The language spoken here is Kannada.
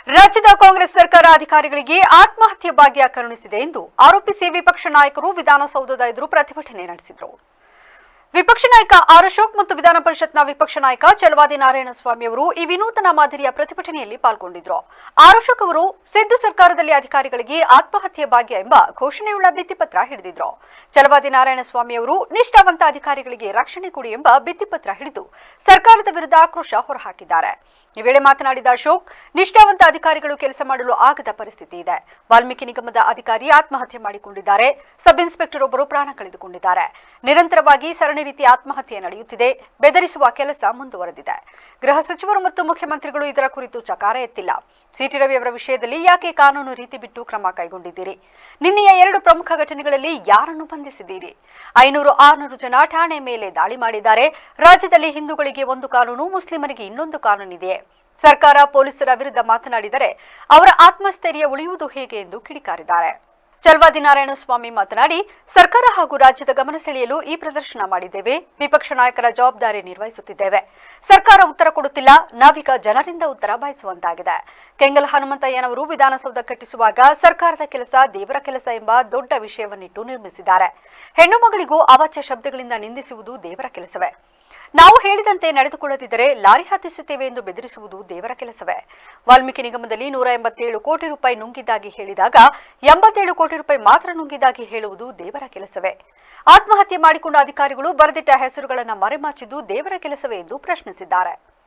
ರಾಜ್ಯದ ಕಾಂಗ್ರೆಸ್ ಸರ್ಕಾರ ಅಧಿಕಾರಿಗಳಿಗೆ ಆತ್ಮಹತ್ಯೆ ಭಾಗ್ಯ ಕರುಣಿಸಿದೆ ಎಂದು ಆರೋಪಿಸಿ ವಿಪಕ್ಷ ನಾಯಕರು ವಿಧಾನಸೌಧದ ಎದುರು ಪ್ರತಿಭಟನೆ ನಡೆಸಿದರು. ವಿಪಕ್ಷ ನಾಯಕ ಆರ್ ಅಶೋಕ್ ಮತ್ತು ವಿಧಾನ ಪರಿಷತ್ನ ವಿಪಕ್ಷ ನಾಯಕ ಚಲವಾದಿ ನಾರಾಯಣಸ್ವಾಮಿ ಅವರು ಈ ವಿನೂತನ ಮಾದರಿಯ ಪ್ರತಿಭಟನೆಯಲ್ಲಿ ಪಾಲ್ಗೊಂಡಿದ್ದರು. ಆರ್ ಅಶೋಕ್ ಅವರು ಸಿದ್ದು ಸರ್ಕಾರದಲ್ಲಿ ಅಧಿಕಾರಿಗಳಿಗೆ ಆತ್ಮಹತ್ಯೆ ಭಾಗ್ಯ ಎಂಬ ಘೋಷಣೆಯುಳ್ಳ ಭಿತ್ತಿಪತ್ರ ಹಿಡಿದಿದ್ರು. ಚಲವಾದಿ ನಾರಾಯಣಸ್ವಾಮಿ ಅವರು ನಿಷ್ಠಾವಂತ ಅಧಿಕಾರಿಗಳಿಗೆ ರಕ್ಷಣೆ ಕೊಡಿ ಎಂಬ ಭಿತ್ತಿಪತ್ರ ಹಿಡಿದು ಸರ್ಕಾರದ ವಿರುದ್ಧ ಆಕ್ರೋಶ ಹೊರಹಾಕಿದ್ದಾರೆ. ಈ ವೇಳೆ ಮಾತನಾಡಿದ ಅಶೋಕ್, ನಿಷ್ಠಾವಂತ ಅಧಿಕಾರಿಗಳು ಕೆಲಸ ಮಾಡಲು ಆಗದ ಪರಿಸ್ಥಿತಿ ಇದೆ. ವಾಲ್ಮೀಕಿ ನಿಗಮದ ಅಧಿಕಾರಿ ಆತ್ಮಹತ್ಯೆ ಮಾಡಿಕೊಂಡಿದ್ದಾರೆ. ಸಬ್ ಇನ್ಸ್ಪೆಕ್ಟರ್ ಒಬ್ಬರು ಪ್ರಾಣ ಕಳೆದುಕೊಂಡಿದ್ದಾರೆ. ನಿರಂತರವಾಗಿ ಸರಣಿ ರೀತಿಯ ಆತ್ಮಹತ್ಯೆ ನಡೆಯುತ್ತಿದೆ. ಬೆದರಿಸುವ ಕೆಲಸ ಮುಂದುವರೆದಿದೆ. ಗೃಹ ಸಚಿವರು ಮತ್ತು ಮುಖ್ಯಮಂತ್ರಿಗಳು ಇದರ ಕುರಿತು ಚಕಾರ ಎತ್ತಿಲ್ಲ. ಸಿಟಿ ರವಿ ಅವರ ವಿಷಯದಲ್ಲಿ ಯಾಕೆ ಕಾನೂನು ರೀತಿ ಬಿಟ್ಟು ಕ್ರಮ ಕೈಗೊಂಡಿದ್ದೀರಿ? ನಿನ್ನೆಯ 2 ಪ್ರಮುಖ ಘಟನೆಗಳಲ್ಲಿ ಯಾರನ್ನು ಬಂಧಿಸಿದ್ದೀರಿ? 500-600 ಜನ ಠಾಣೆ ಮೇಲೆ ದಾಳಿ ಮಾಡಿದ್ದಾರೆ. ರಾಜ್ಯದಲ್ಲಿ ಹಿಂದೂಗಳಿಗೆ ಒಂದು ಕಾನೂನು, ಮುಸ್ಲಿಮರಿಗೆ ಇನ್ನೊಂದು ಕಾನೂನಿದೆ. ಸರ್ಕಾರ ಪೊಲೀಸರ ವಿರುದ್ಧ ಮಾತನಾಡಿದರೆ ಅವರ ಆತ್ಮಸ್ಥೈರ್ಯ ಉಳಿಯುವುದು ಹೇಗೆ ಎಂದು ಕಿಡಿಕಾರಿದ್ದಾರೆ. ಚಲವಾದಿ ನಾರಾಯಣಸ್ವಾಮಿ ಮಾತನಾಡಿ, ಸರ್ಕಾರ ಹಾಗೂ ರಾಜ್ಯದ ಗಮನ ಸೆಳೆಯಲು ಈ ಪ್ರದರ್ಶನ ಮಾಡಿದ್ದೇವೆ. ವಿಪಕ್ಷ ನಾಯಕರ ಜವಾಬ್ದಾರಿ ನಿರ್ವಹಿಸುತ್ತಿದ್ದೇವೆ. ಸರ್ಕಾರ ಉತ್ತರ ಕೊಡುತ್ತಿಲ್ಲ. ನಾವೀಗ ಜನರಿಂದ ಉತ್ತರ ಬಯಸುವಂತಾಗಿದೆ. ಕೆಂಗಲ್ ಹನುಮಂತಯ್ಯನವರು ವಿಧಾನಸೌಧ ಕಟ್ಟಿಸುವಾಗ ಸರ್ಕಾರದ ಕೆಲಸ ದೇವರ ಕೆಲಸ ಎಂಬ ದೊಡ್ಡ ವಿಷಯವನ್ನಿಟ್ಟು ನಿರ್ಮಿಸಿದ್ದಾರೆ. ಹೆಣ್ಣು ಮಗಳಿಗೂ ಅವಾಚ್ಯ ಶಬ್ದಗಳಿಂದ ನಿಂದಿಸುವುದು ದೇವರ ಕೆಲಸವೇ. ನಾವು ಹೇಳಿದಂತೆ ನಡೆದುಕೊಳ್ಳದಿದ್ದರೆ ಲಾರಿ ಹತ್ತಿಸುತ್ತೇವೆ ಎಂದು ಬೆದರಿಸುವುದು ದೇವರ ಕೆಲಸವೇ. ವಾಲ್ಮೀಕಿ ನಿಗಮದಲ್ಲಿ 187 ಕೋಟಿ ರೂಪಾಯಿ ನುಂಗಿದ್ದಾಗಿ ಹೇಳಿದಾಗ 87 ಕೋಟಿ ರೂಪಾಯಿ ಮಾತ್ರ ನುಂಗಿದ್ದಾಗಿ ಹೇಳುವುದು ದೇವರ ಕೆಲಸವೇ. ಆತ್ಮಹತ್ಯೆ ಮಾಡಿಕೊಂಡ ಅಧಿಕಾರಿಗಳು ಬರೆದಿಟ್ಟ ಹೆಸರುಗಳನ್ನು ಮರೆಮಾಚಿದ್ದು ದೇವರ ಕೆಲಸವೇ ಎಂದು ಪ್ರಶ್ನಿಸಿದ್ದಾರೆ.